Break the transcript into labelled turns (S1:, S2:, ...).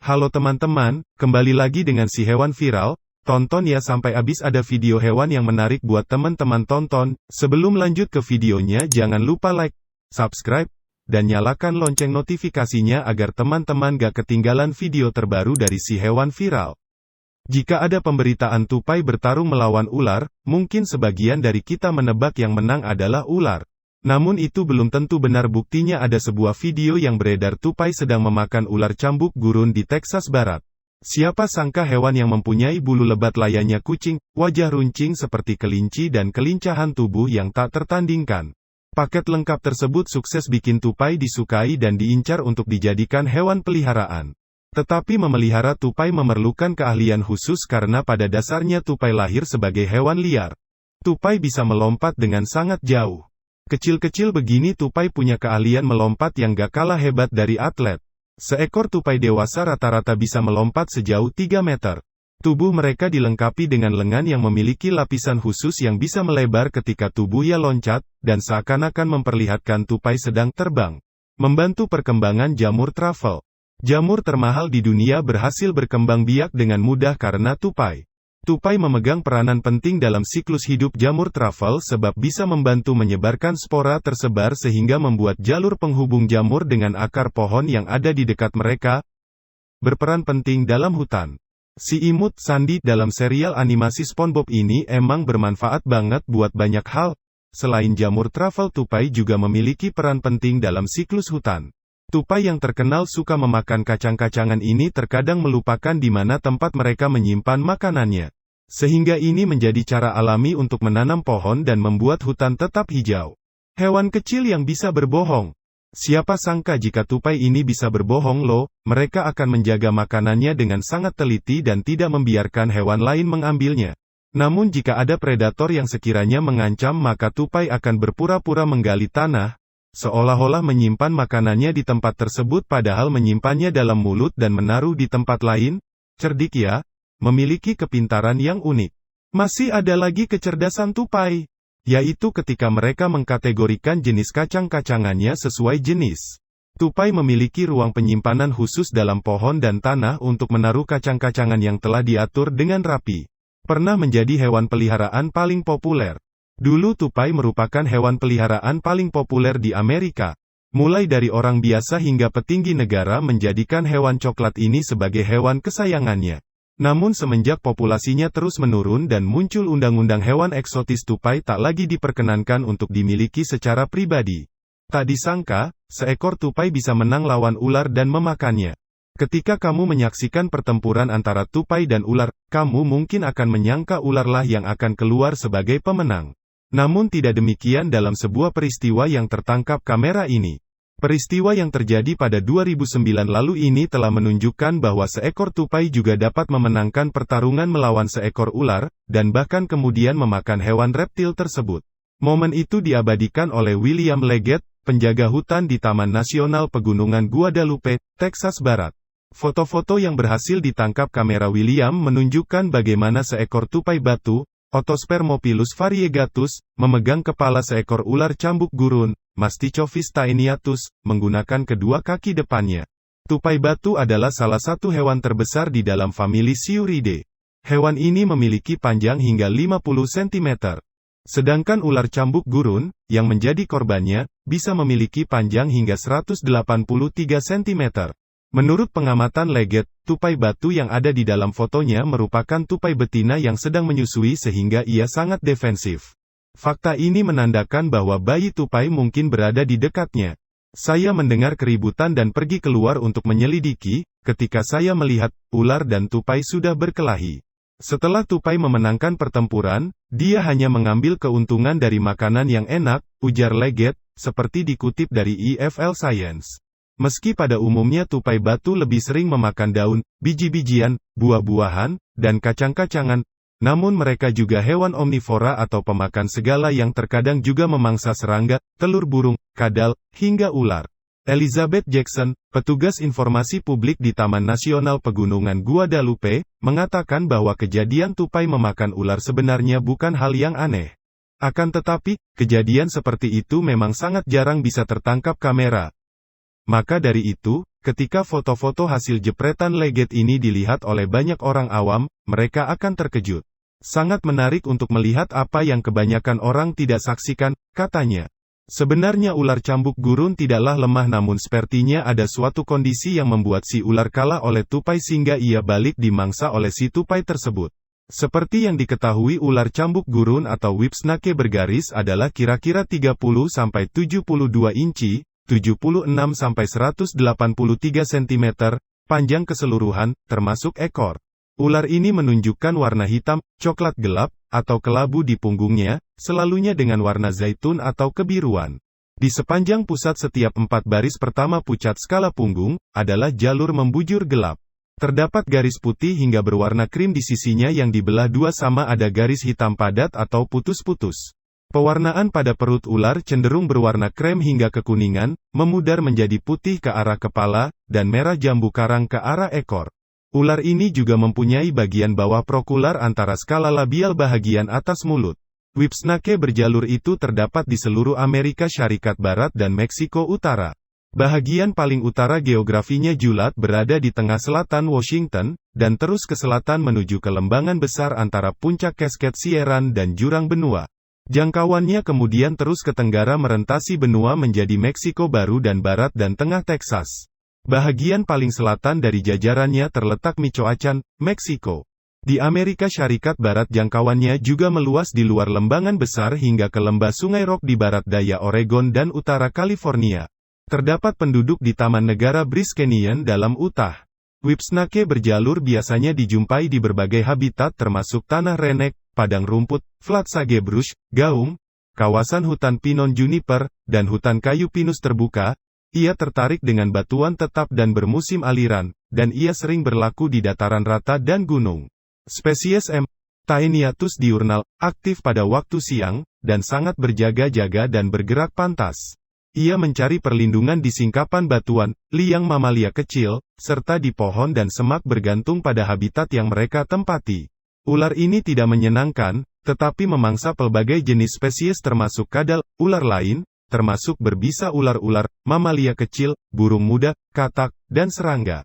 S1: Halo teman-teman, kembali lagi dengan si hewan viral. Tonton ya sampai habis, ada video hewan yang menarik buat teman-teman tonton. Sebelum lanjut ke videonya, jangan lupa like, subscribe, dan nyalakan lonceng notifikasinya agar teman-teman gak ketinggalan video terbaru dari si hewan viral. Jika ada pemberitaan tupai bertarung melawan ular, mungkin sebagian dari kita menebak yang menang adalah ular. Namun itu belum tentu benar. Buktinya ada sebuah video yang beredar tupai sedang memakan ular cambuk gurun di Texas Barat. Siapa sangka hewan yang mempunyai bulu lebat layaknya kucing, wajah runcing seperti kelinci dan kelincahan tubuh yang tak tertandingkan. Paket lengkap tersebut sukses bikin tupai disukai dan diincar untuk dijadikan hewan peliharaan. Tetapi memelihara tupai memerlukan keahlian khusus karena pada dasarnya tupai lahir sebagai hewan liar. Tupai bisa melompat dengan sangat jauh. Kecil-kecil begini tupai punya keahlian melompat yang gak kalah hebat dari atlet. Seekor tupai dewasa rata-rata bisa melompat sejauh 3 meter. Tubuh mereka dilengkapi dengan lengan yang memiliki lapisan khusus yang bisa melebar ketika tubuhnya loncat, dan seakan-akan memperlihatkan tupai sedang terbang. Membantu perkembangan jamur truffle. Jamur termahal di dunia berhasil berkembang biak dengan mudah karena tupai. Tupai memegang peranan penting dalam siklus hidup jamur truffle sebab bisa membantu menyebarkan spora tersebar sehingga membuat jalur penghubung jamur dengan akar pohon yang ada di dekat mereka. Berperan penting dalam hutan. Si imut Sandy dalam serial animasi SpongeBob ini emang bermanfaat banget buat banyak hal. Selain jamur truffle, tupai juga memiliki peran penting dalam siklus hutan. Tupai yang terkenal suka memakan kacang-kacangan ini terkadang melupakan di mana tempat mereka menyimpan makanannya. Sehingga ini menjadi cara alami untuk menanam pohon dan membuat hutan tetap hijau. Hewan kecil yang bisa berbohong. Siapa sangka jika tupai ini bisa berbohong loh, mereka akan menjaga makanannya dengan sangat teliti dan tidak membiarkan hewan lain mengambilnya. Namun jika ada predator yang sekiranya mengancam, maka tupai akan berpura-pura menggali tanah, seolah-olah menyimpan makanannya di tempat tersebut padahal menyimpannya dalam mulut dan menaruh di tempat lain. Cerdik ya, memiliki kepintaran yang unik. Masih ada lagi kecerdasan tupai, yaitu ketika mereka mengkategorikan jenis kacang-kacangannya sesuai jenis. Tupai memiliki ruang penyimpanan khusus dalam pohon dan tanah untuk menaruh kacang-kacangan yang telah diatur dengan rapi. Pernah menjadi hewan peliharaan paling populer. Dulu tupai merupakan hewan peliharaan paling populer di Amerika. Mulai dari orang biasa hingga petinggi negara menjadikan hewan coklat ini sebagai hewan kesayangannya. Namun semenjak populasinya terus menurun dan muncul undang-undang hewan eksotis, tupai tak lagi diperkenankan untuk dimiliki secara pribadi. Tak disangka, seekor tupai bisa menang lawan ular dan memakannya. Ketika kamu menyaksikan pertempuran antara tupai dan ular, kamu mungkin akan menyangka ularlah yang akan keluar sebagai pemenang. Namun tidak demikian dalam sebuah peristiwa yang tertangkap kamera ini. Peristiwa yang terjadi pada 2009 lalu ini telah menunjukkan bahwa seekor tupai juga dapat memenangkan pertarungan melawan seekor ular, dan bahkan kemudian memakan hewan reptil tersebut. Momen itu diabadikan oleh William Leggett, penjaga hutan di Taman Nasional Pegunungan Guadalupe, Texas Barat. Foto-foto yang berhasil ditangkap kamera William menunjukkan bagaimana seekor tupai batu, Otospermopilus variegatus, memegang kepala seekor ular cambuk gurun, Mastichophis taeniatus, menggunakan kedua kaki depannya. Tupai batu adalah salah satu hewan terbesar di dalam famili Sciuridae. Hewan ini memiliki panjang hingga 50 cm. Sedangkan ular cambuk gurun, yang menjadi korbannya, bisa memiliki panjang hingga 183 cm. Menurut pengamatan Leggett, tupai batu yang ada di dalam fotonya merupakan tupai betina yang sedang menyusui sehingga ia sangat defensif. Fakta ini menandakan bahwa bayi tupai mungkin berada di dekatnya. Saya mendengar keributan dan pergi keluar untuk menyelidiki, ketika saya melihat, ular dan tupai sudah berkelahi. Setelah tupai memenangkan pertempuran, dia hanya mengambil keuntungan dari makanan yang enak, ujar Leggett, seperti dikutip dari EFL Science. Meski pada umumnya tupai batu lebih sering memakan daun, biji-bijian, buah-buahan, dan kacang-kacangan, namun mereka juga hewan omnivora atau pemakan segala yang terkadang juga memangsa serangga, telur burung, kadal, hingga ular. Elizabeth Jackson, petugas informasi publik di Taman Nasional Pegunungan Guadalupe, mengatakan bahwa kejadian tupai memakan ular sebenarnya bukan hal yang aneh. Akan tetapi, kejadian seperti itu memang sangat jarang bisa tertangkap kamera. Maka dari itu, ketika foto-foto hasil jepretan Leggett ini dilihat oleh banyak orang awam, mereka akan terkejut. Sangat menarik untuk melihat apa yang kebanyakan orang tidak saksikan, katanya. Sebenarnya ular cambuk gurun tidaklah lemah, namun sepertinya ada suatu kondisi yang membuat si ular kalah oleh tupai sehingga ia balik dimangsa oleh si tupai tersebut. Seperti yang diketahui, ular cambuk gurun atau whipsnake bergaris adalah kira-kira 30-72 inci, 76-183 cm, panjang keseluruhan, termasuk ekor. Ular ini menunjukkan warna hitam, coklat gelap, atau kelabu di punggungnya, selalunya dengan warna zaitun atau kebiruan. Di sepanjang pusat setiap 4 baris pertama pucat skala punggung, adalah jalur membujur gelap. Terdapat garis putih hingga berwarna krim di sisinya yang dibelah dua sama ada garis hitam padat atau putus-putus. Pewarnaan pada perut ular cenderung berwarna krem hingga kekuningan, memudar menjadi putih ke arah kepala, dan merah jambu karang ke arah ekor. Ular ini juga mempunyai bagian bawah prokular antara skala labial bahagian atas mulut. Whipsnake berjalur itu terdapat di seluruh Amerika Syarikat Barat dan Meksiko Utara. Bahagian paling utara geografinya Julat berada di tengah selatan Washington, dan terus ke selatan menuju ke lembangan besar antara puncak Cascade Sierran dan jurang benua. Jangkauannya kemudian terus ke tenggara merentasi benua menjadi Meksiko Baru dan barat dan tengah Teksas. Bahagian paling selatan dari jajarannya terletak Michoacán, Meksiko. Di Amerika Syarikat Barat jangkauannya juga meluas di luar lembangan besar hingga ke lembah Sungai Rock di barat daya Oregon dan utara California. Terdapat penduduk di Taman Negara Bryce Canyon dalam Utah. Whipsnake berjalur biasanya dijumpai di berbagai habitat termasuk tanah renek, padang rumput, flat sagebrush, gaung, kawasan hutan pinon juniper, dan hutan kayu pinus terbuka. Ia tertarik dengan batuan tetap dan bermusim aliran, dan ia sering berlaku di dataran rata dan gunung. Spesies M. Taeniatus diurnal, aktif pada waktu siang, dan sangat berjaga-jaga dan bergerak pantas. Ia mencari perlindungan di singkapan batuan, liang mamalia kecil, serta di pohon dan semak bergantung pada habitat yang mereka tempati. Ular ini tidak menyenangkan, tetapi memangsa pelbagai jenis spesies termasuk kadal, ular lain, termasuk berbisa ular-ular, mamalia kecil, burung muda, katak, dan serangga.